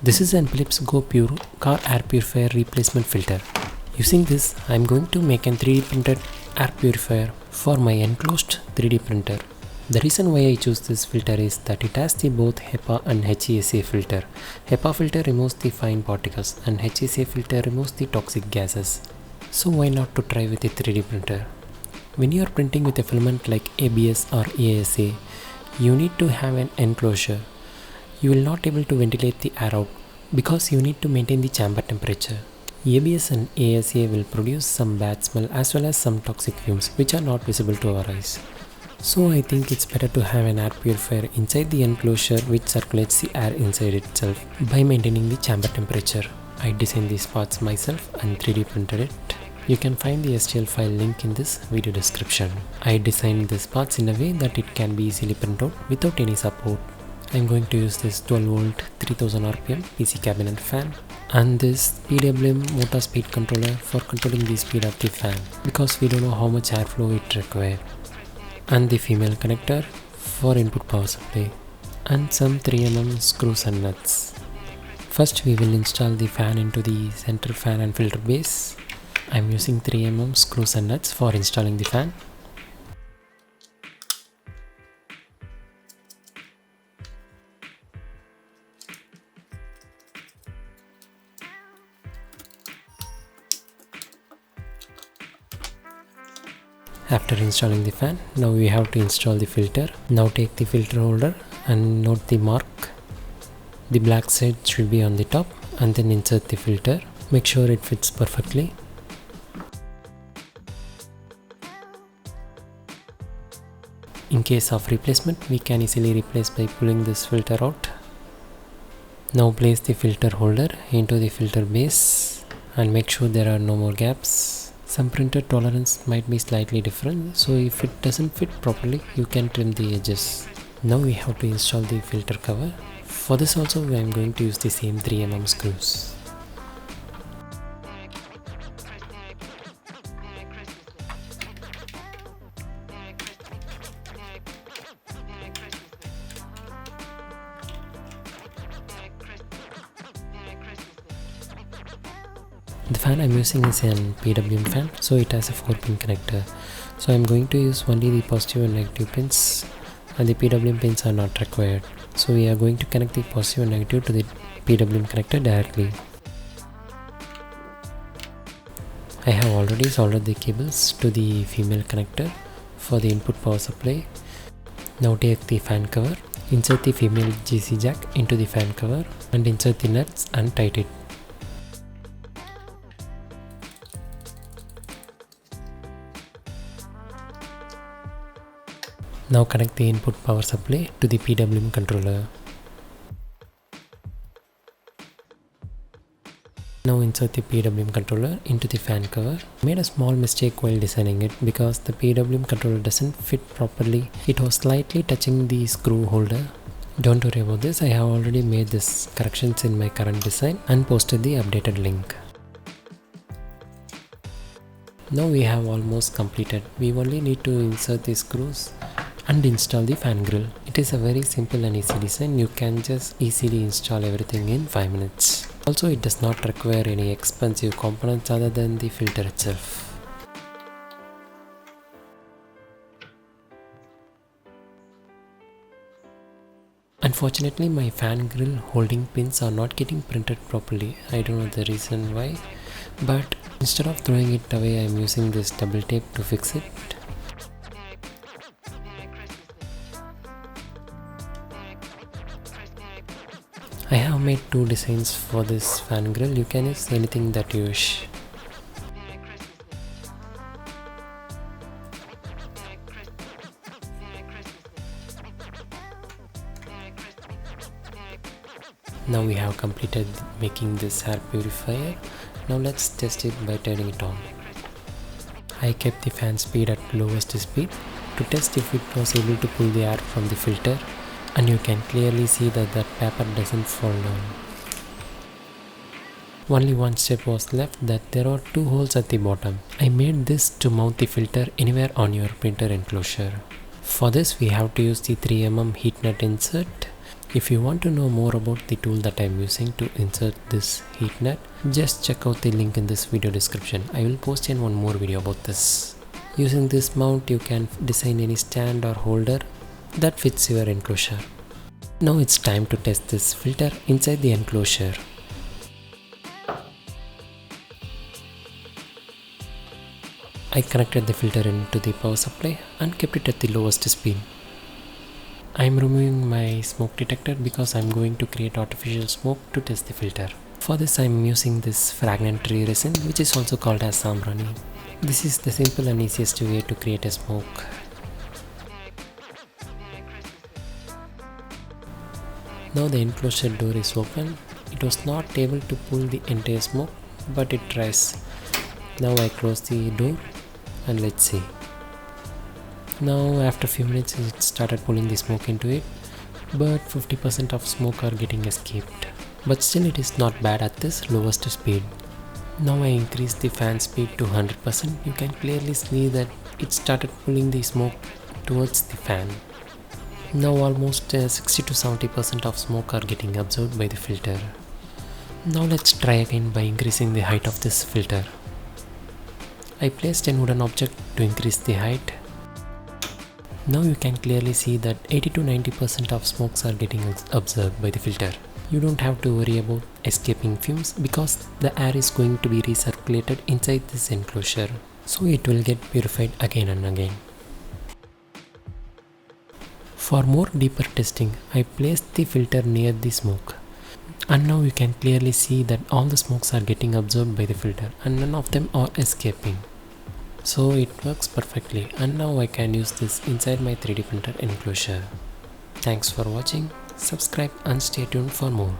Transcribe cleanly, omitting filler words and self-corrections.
This is an Philips GoPure car air purifier replacement filter. Using this, I am going to make a 3D printed air purifier for my enclosed 3D printer. The reason why I choose this filter is that it has the both HEPA and HESA filter. HEPA filter removes the fine particles and HESA filter removes the toxic gases. So why not to try with a 3D printer? When you are printing with a filament like ABS or ASA, you need to have an enclosure. You will not able to ventilate the air out because you need to maintain the chamber temperature. ABS and ASA will produce some bad smell as well as some toxic fumes which are not visible to our eyes. So I think it's better to have an air purifier inside the enclosure which circulates the air inside itself by maintaining the chamber temperature. I designed these parts myself and 3D printed it. You can find the STL file link in this video description. I designed these parts in a way that it can be easily printed out without any support. I'm going to use this 12 volt 3000 rpm PC cabinet fan and this PWM motor speed controller for controlling the speed of the fan because we don't know how much airflow it requires, and the female connector for input power supply and some 3mm screws and nuts. First we will install the fan into the center fan and filter base. I'm using 3mm screws and nuts for installing the fan. After installing the fan, now we have to install the filter. Now take the filter holder and note the mark. The black side should be on the top and then insert the filter. Make sure it fits perfectly. In case of replacement, we can easily replace by pulling this filter out. Now place the filter holder into the filter base and make sure there are no more gaps. Some printer tolerance might be slightly different, so if it doesn't fit properly, you can trim the edges. Now we have to install the filter cover. For this also I am going to use the same 3mm screws. The fan I'm using is an PWM fan, so it has a 4-pin connector. So I'm going to use only the positive and negative pins, and the PWM pins are not required. So we are going to connect the positive and negative to the PWM connector directly. I have already soldered the cables to the female connector for the input power supply. Now take the fan cover, insert the female GC jack into the fan cover and insert the nuts and tighten it. Now connect the input power supply to the PWM controller. Now insert the PWM controller into the fan cover. I made a small mistake while designing it because the PWM controller doesn't fit properly. It was slightly touching the screw holder. Don't worry about this, I have already made this corrections in my current design and posted the updated link. Now we have almost completed. We only need to insert the screws and install the fan grill. It is a very simple and easy design. You can just easily install everything in 5 minutes. Also, it does not require any expensive components other than the filter itself. Unfortunately, my fan grill holding pins are not getting printed properly. I don't know the reason why, but instead of throwing it away, I am using this double tape to fix it. I have made 2 designs for this fan grill. You can use anything that you wish. Now we have completed making this air purifier. Now let's test it by turning it on. I kept the fan speed at lowest speed to test if it was able to pull the air from the filter. And you can clearly see that paper doesn't fall down. Only one step was left, that there are 2 holes at the bottom. I made this to mount the filter anywhere on your printer enclosure. For this we have to use the 3mm heat nut insert If you want to know more about the tool that I am using to insert this heat nut, just check out the link in this video description. I will post in one more video about this. Using this mount you can design any stand or holder that fits your enclosure. Now it's time to test this filter inside the enclosure. I connected the filter into the power supply and kept it at the lowest speed. I am removing my smoke detector because I am going to create artificial smoke to test the filter. For this I am using this fragrant tree resin, which is also called as sambrani. This is the simple and easiest way to create a smoke. Now the enclosure door is open. It was not able to pull the entire smoke, but it tries. Now I close the door and let's see. Now after a few minutes it started pulling the smoke into it, but 50% of smoke are getting escaped. But still it is not bad at this lowest speed. Now I increased the fan speed to 100%. You can clearly see that it started pulling the smoke towards the fan. Now almost 60 to 70% of smoke are getting absorbed by the filter. Now let's try again by increasing the height of this filter. I placed a wooden object to increase the height. Now you can clearly see that 80 to 90% of smokes are getting absorbed by the filter. You don't have to worry about escaping fumes because the air is going to be recirculated inside this enclosure, so it will get purified again and again. For more deeper testing, I placed the filter near the smoke. And now you can clearly see that all the smokes are getting absorbed by the filter and none of them are escaping. So it works perfectly, and now I can use this inside my 3D printer enclosure. Thanks for watching, subscribe and stay tuned for more.